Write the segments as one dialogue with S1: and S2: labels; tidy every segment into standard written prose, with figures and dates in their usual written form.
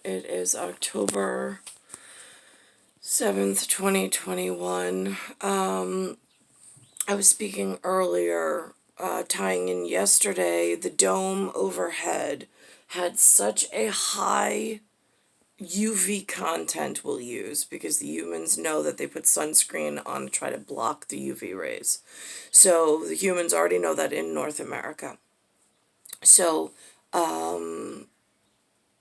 S1: It is October 7th, 2021. I was speaking earlier, tying in yesterday, the dome overhead had such a high UV content we'll use because the humans know that they put sunscreen on to try to block the UV rays. So the humans already know that in North America. So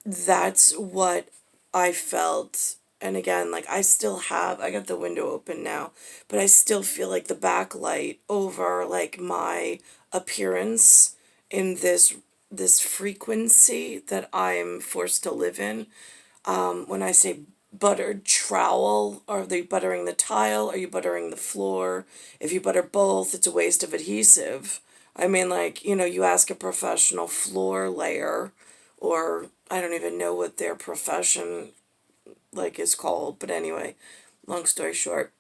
S1: that's what I felt. And again, like I got the window open now, but I still feel like the backlight over like my appearance in this frequency that I'm forced to live in. When I say buttered trowel, are they buttering the tile? Are you buttering the floor? If you butter both, it's a waste of adhesive. I mean, like, you ask a professional floor layer, or I don't even know what their profession, like, is called. But anyway, long story short,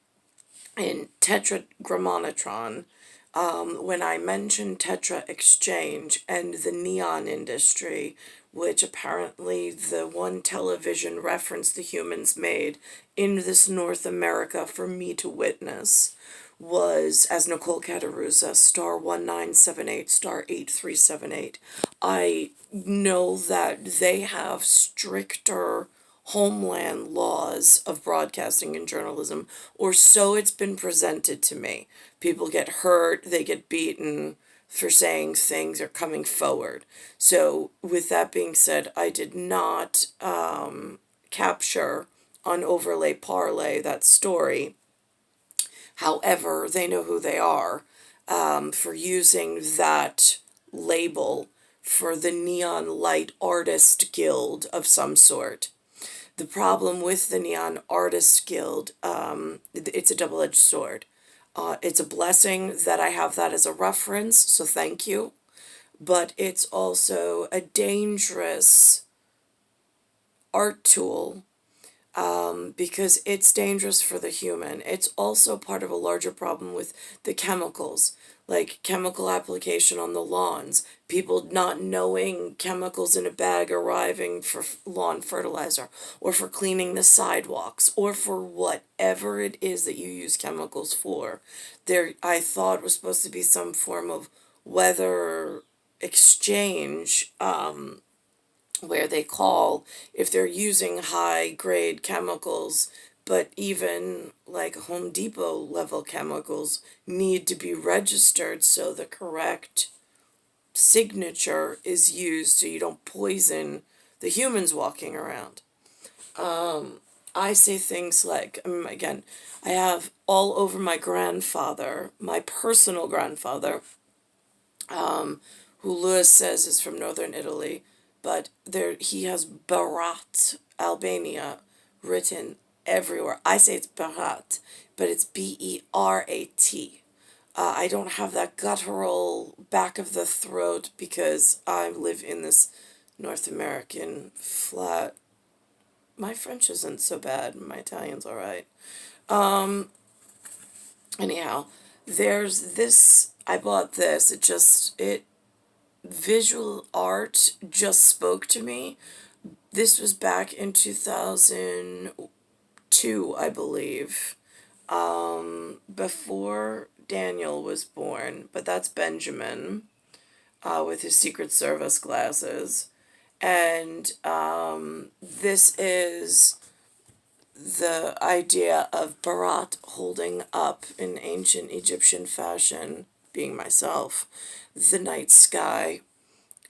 S1: in tetragrammaton, when I mentioned Tetra Exchange and the neon industry, which apparently the one television reference the humans made in this North America for me to witness was as Nicole Cattaruzza, star 1978, star 8378. I know that they have stricter homeland laws of broadcasting and journalism, or so it's been presented to me. People get hurt, they get beaten for saying things or coming forward. So, with that being said, I did not capture on Overlay Parlay that story. However, they know who they are for using that label for the Neon Light Artist Guild of some sort. The problem with the Neon Artist Guild, it's a double-edged sword. It's a blessing that I have that as a reference, so thank you. But it's also a dangerous art tool because it's dangerous for the human. It's also part of a larger problem with the chemicals, like chemical application on the lawns, people not knowing chemicals in a bag arriving for lawn fertilizer, or for cleaning the sidewalks, or for whatever it is that you use chemicals for. I thought was supposed to be some form of weather exchange, where they call if they're using high grade chemicals, but even like Home Depot level chemicals need to be registered so the correct signature is used so you don't poison the humans walking around. I say things like, again, I have all over my grandfather, my personal grandfather, who Lewis says is from northern Italy, but he has Berat, Albania, written everywhere. I say it's Berat, but it's Berat. I don't have that guttural back of the throat because I live in this North American flat. My French isn't so bad. My Italian's all right. Anyhow, there's this. I bought this. Visual art just spoke to me. This was back in 2002, I believe, before Daniel was born, but that's Benjamin, with his Secret Service glasses. And this is the idea of Bharat holding up in ancient Egyptian fashion, being myself, the night sky.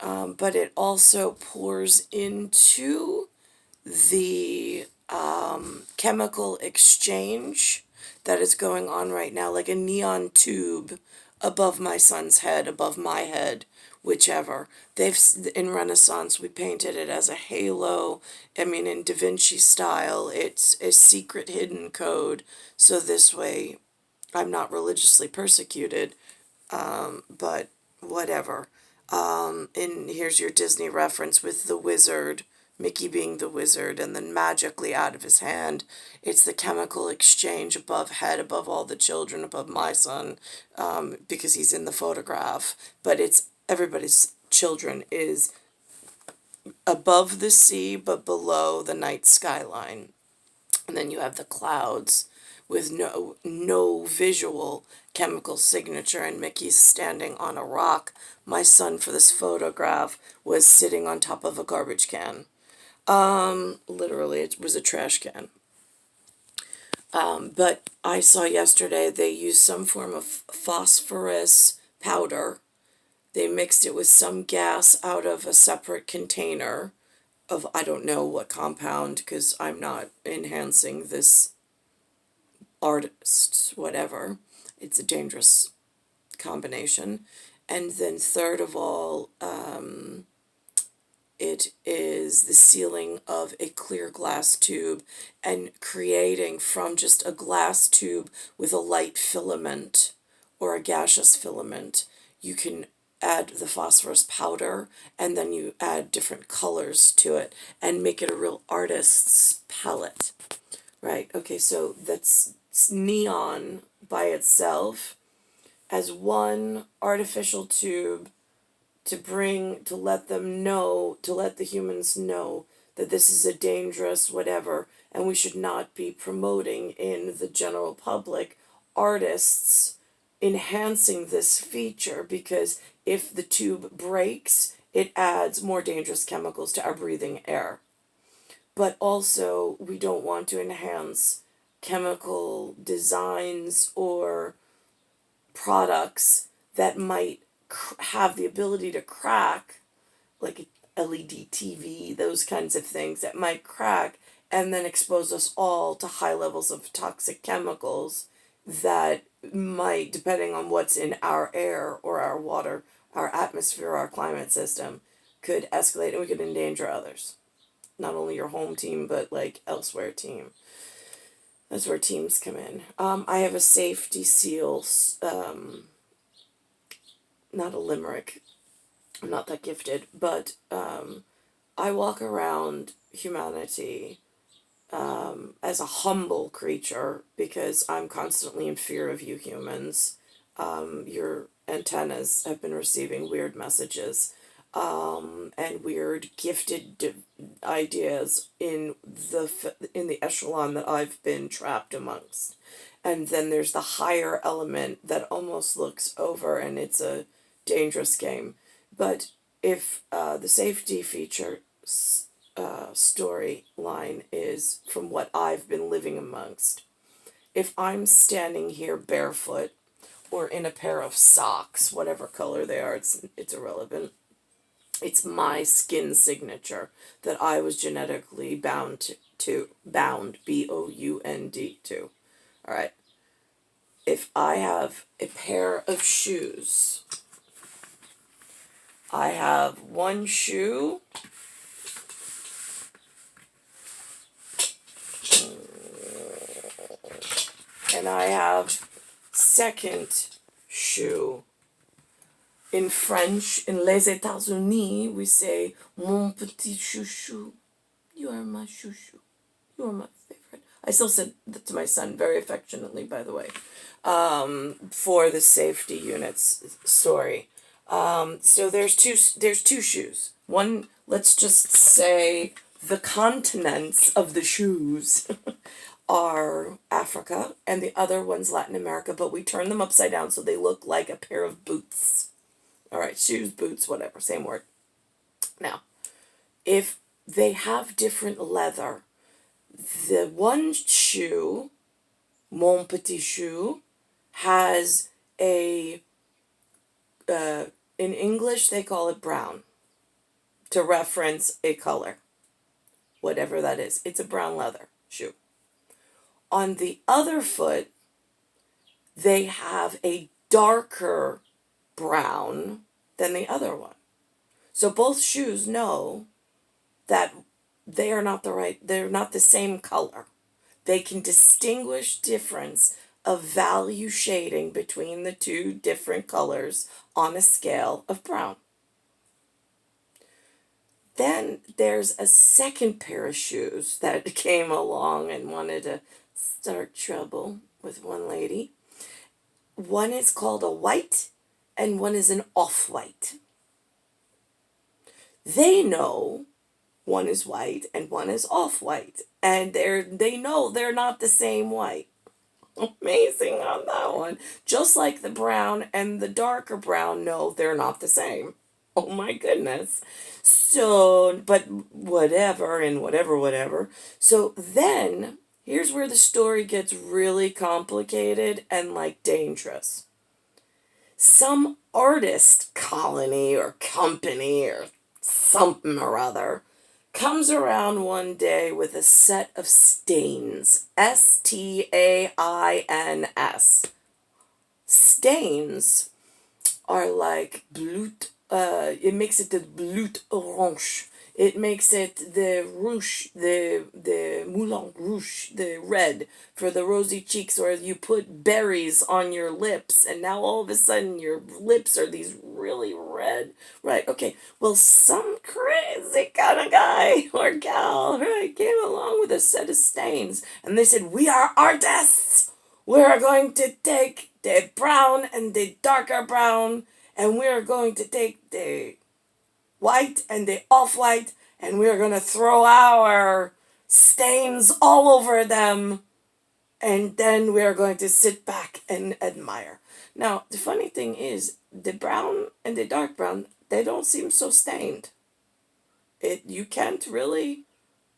S1: But it also pours into the chemical exchange that is going on right now, like a neon tube above my son's head, above my head, whichever. In Renaissance, we painted it as a halo. I mean, in Da Vinci style, it's a secret hidden code. So this way, I'm not religiously persecuted, but whatever. And here's your Disney reference with the wizard, Mickey being the wizard, and then magically out of his hand, it's the chemical exchange above head, above all the children, above my son, because he's in the photograph. But it's everybody's children is above the sea but below the night skyline. And then you have the clouds with no visual chemical signature, and Mickey's standing on a rock. My son, for this photograph, was sitting on top of a garbage can. Literally, it was a trash can. But I saw yesterday they used some form of phosphorus powder. They mixed it with some gas out of a separate container of I don't know what compound, because I'm not enhancing this artist, whatever. It's a dangerous combination. And then third of all, it is the sealing of a clear glass tube and creating from just a glass tube with a light filament or a gaseous filament. You can add the phosphorus powder and then you add different colors to it and make it a real artist's palette. Right, okay, so that's neon by itself as one artificial tube to let them know, to let the humans know that this is a dangerous whatever, and we should not be promoting in the general public artists enhancing this feature, because if the tube breaks, it adds more dangerous chemicals to our breathing air. But also, we don't want to enhance chemical designs or products that might have the ability to crack, like LED TV, those kinds of things that might crack and then expose us all to high levels of toxic chemicals that might, depending on what's in our air or our water, our atmosphere, our climate system, could escalate and we could endanger others. Not only your home team, but like elsewhere team. That's where teams come in. I have a safety seal, not a limerick. I'm not that gifted, but I walk around humanity as a humble creature because I'm constantly in fear of you humans. Your antennas have been receiving weird messages and weird gifted ideas in the echelon that I've been trapped amongst. And then there's the higher element that almost looks over, and it's a dangerous game. But if the safety feature storyline is from what I've been living amongst, if I'm standing here barefoot or in a pair of socks, whatever color they are, it's irrelevant. It's my skin signature that I was genetically bound bound, BOUND to. All right. If I have a pair of shoes, I have one shoe and I have second shoe. In French, in les États-Unis, we say, mon petit chouchou. You are my chouchou. You are my favorite. I still said that to my son very affectionately, by the way, for the safety units story. So there's two shoes. One, let's just say the continents of the shoes are Africa, and the other one's Latin America, but we turn them upside down so they look like a pair of boots. All right, shoes, boots, whatever, same word. Now, if they have different leather, the one shoe, mon petit chou, has in English they call it brown, to reference a color, whatever that is. It's a brown leather shoe. On the other foot, they have a darker brown than the other one. So both shoes know that they're not the same color. They can distinguish difference of value shading between the two different colors on a scale of brown. Then there's a second pair of shoes that came along and wanted to start trouble with one lady. One is called a white and one is an off-white. They know One is white and one is off-white. And they know they're not the same white. Amazing on that one. Just like the brown and the darker brown know they're not the same. Oh my goodness. So, but whatever and whatever. So then, here's where the story gets really complicated and like dangerous. Some artist colony or company or something or other comes around one day with a set of stains. Stains. Stains are like blood. It makes it the blood orange. It makes it the rouge, the moulin rouge, the red for the rosy cheeks, or you put berries on your lips, and now all of a sudden your lips are these really red. Right, okay. Well, some crazy kind of guy or gal, right, came along with a set of stains, and they said, "We are artists. We're going to take the brown and the darker brown, and we're going to take the white and the off-white, and we're going to throw our stains all over them, and then we're going to sit back and admire." Now, the funny thing is, the brown and the dark brown, they don't seem so stained. You can't really,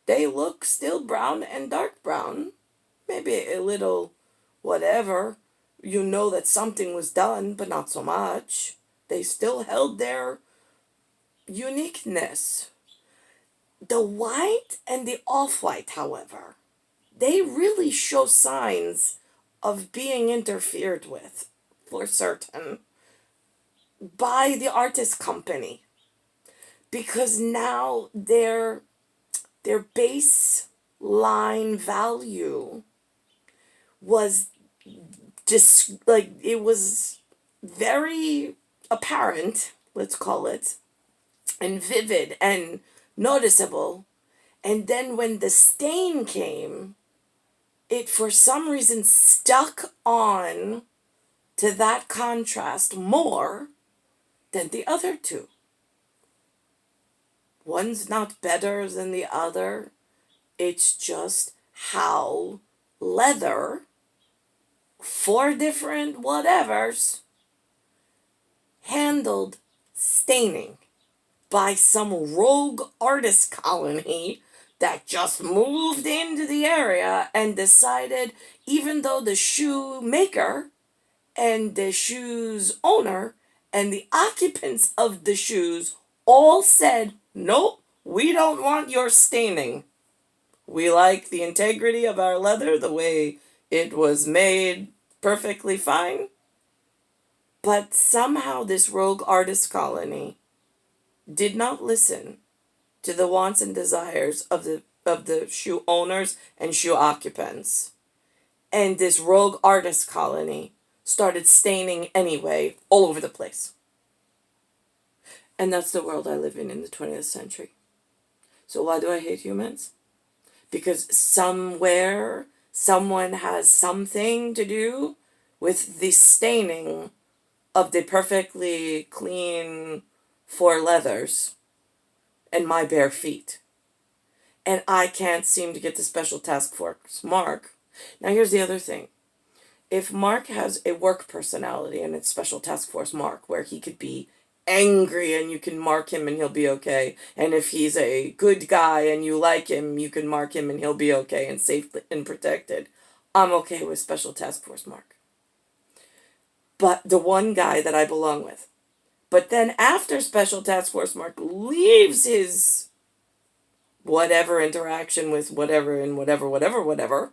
S1: they look still brown and dark brown. Maybe a little whatever. You know that something was done, but not so much. They still held their uniqueness. The white and the off-white, however, they really show signs of being interfered with, for certain, by the artist company. Because now their baseline value was just like, it was very apparent, let's call it, and vivid and noticeable. And then when the stain came, it for some reason stuck on to that contrast more than the other two. One's not better than the other. It's just how leather, 4 different whatevers, handled staining by some rogue artist colony that just moved into the area and decided, even though the shoe maker and the shoe's owner and the occupants of the shoes all said, "Nope, we don't want your staining. We like the integrity of our leather, the way it was made, perfectly fine." But somehow this rogue artist colony did not listen to the wants and desires of the shoe owners and shoe occupants. And this rogue artist colony started staining anyway all over the place. And that's the world I live in the 20th century. So why do I hate humans? Because somewhere someone has something to do with the staining of the perfectly clean 4 leathers and my bare feet. And I can't seem to get the Special Task Force Mark. Now here's the other thing. If Mark has a work personality and it's Special Task Force Mark, where he could be angry and you can mark him and he'll be okay, and if he's a good guy and you like him, you can mark him and he'll be okay and safe and protected, I'm okay with Special Task Force Mark. But the one guy that I belong with. But then after Special Task Force Mark leaves his whatever interaction with whatever and whatever,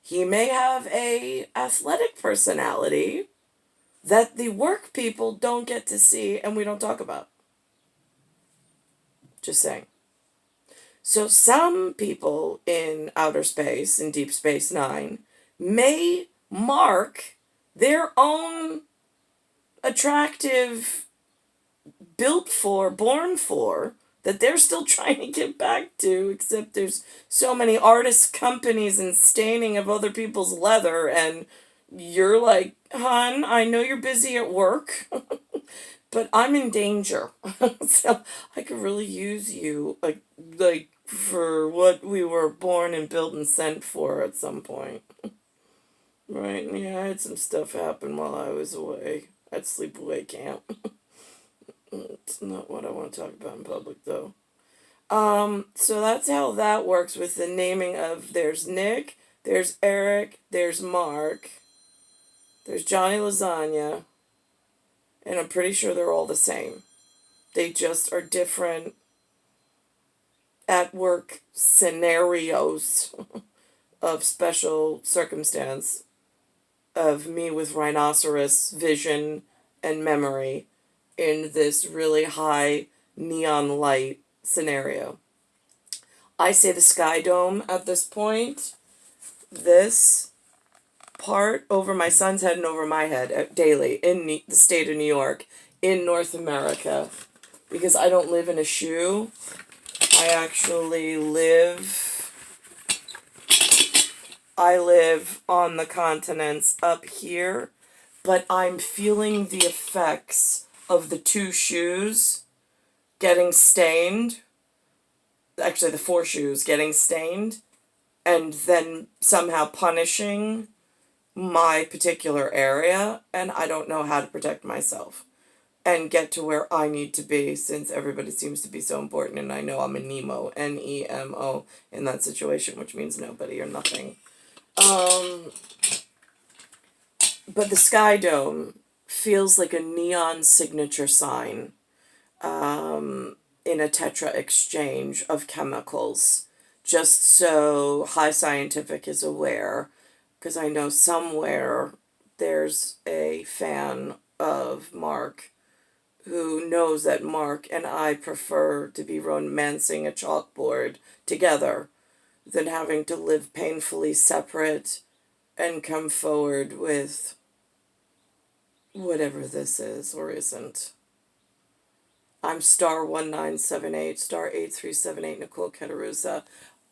S1: he may have a athletic personality that the work people don't get to see and we don't talk about. Just saying. So some people in outer space, in Deep Space Nine, may mark their own attractive, built for, born for, that they're still trying to get back to, except there's so many artist companies and staining of other people's leather, and you're like, "Hon, I know you're busy at work, but I'm in danger. So I could really use you, like for what we were born and built and sent for at some point. Right? Yeah, I had some stuff happen while I was away at sleepaway camp. It's not what I want to talk about in public, though. So that's how that works with the naming of there's Nick, there's Eric, there's Mark, there's Johnny Lasagna, and I'm pretty sure they're all the same. They just are different at work scenarios of special circumstance of me with rhinoceros vision and memory in this really high neon light scenario. I say the Skydome at this point. This part over my son's head and over my head daily in the state of New York, in North America, because I don't live in a shoe. I live on the continents up here, but I'm feeling the effects of the two shoes getting stained. Actually, the four shoes getting stained, and then somehow punishing my particular area, and I don't know how to protect myself and get to where I need to be, since everybody seems to be so important, and I know I'm a Nemo, Nemo, in that situation, which means nobody or nothing. But the Skydome feels like a neon signature sign in a tetra exchange of chemicals, just so High Scientific is aware, because I know somewhere there's a fan of Mark who knows that Mark and I prefer to be romancing a chalkboard together than having to live painfully separate and come forward with whatever this is or isn't. I'm star 1978, star 8378, Nicole Cattaruzza.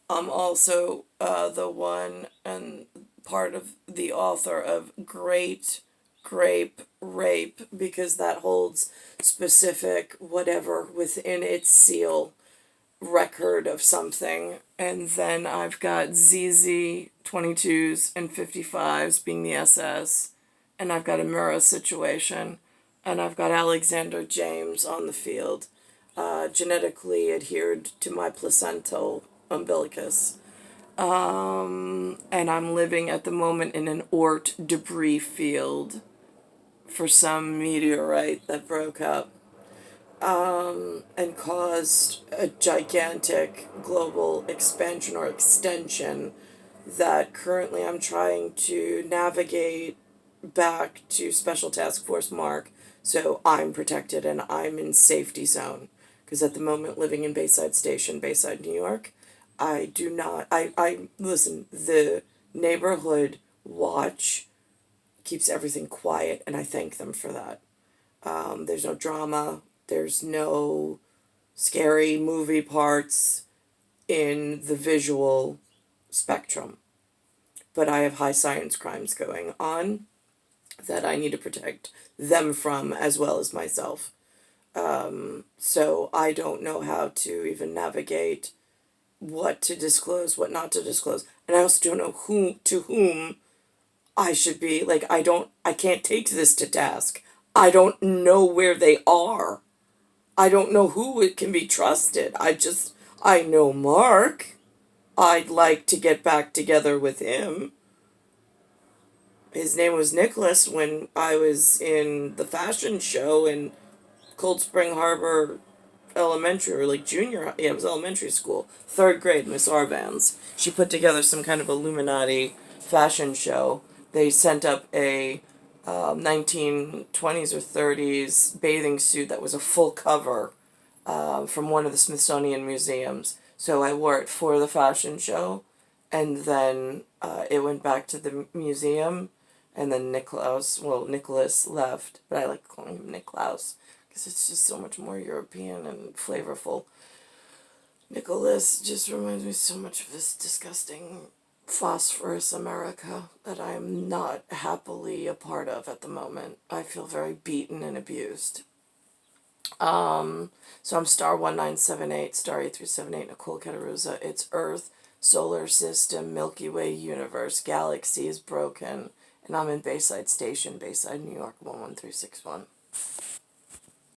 S1: I'm also the one and part of the author of Grape, Rape, because that holds specific whatever within its seal record of something. And then I've got ZZ 22s and 55s being the SS. And I've got a Mura situation. And I've got Alexander James on the field, genetically adhered to my placental umbilicus. And I'm living at the moment in an Oort debris field for some meteorite that broke up and caused a gigantic global expansion or extension that currently I'm trying to navigate back to Special Task Force Mark, so I'm protected and I'm in safety zone. Because at the moment, living in Bayside Station, Bayside, New York, I do not, listen, the neighborhood watch keeps everything quiet, and I thank them for that. There's no drama, there's no scary movie parts in the visual spectrum. But I have high science crimes going on that I need to protect them from as well as myself. So I don't know how to even navigate what to disclose, what not to disclose. And I also don't know whom I should be, like, I can't take this to task. I don't know where they are. I don't know who it can be trusted. I know Mark. I'd like to get back together with him. His name was Nicholas when I was in the fashion show in Cold Spring Harbor Elementary, or like junior, yeah, it was elementary school, third grade, Miss Arvans. She put together some kind of Illuminati fashion show. They sent up a 1920s or 30s bathing suit that was a full cover from one of the Smithsonian museums. So I wore it for the fashion show, and then it went back to the museum, and then Nicholas left, but I like calling him Niklaus because it's just so much more European and flavorful. Nicholas just reminds me so much of this disgusting phosphorus America that I am not happily a part of at the moment. I feel very beaten and abused. So I'm star 1978, star 8378, Nicole Cattaruzza. It's Earth, Solar System, Milky Way, Universe, Galaxy is broken, and I'm in Bayside Station, Bayside, New York, 11361.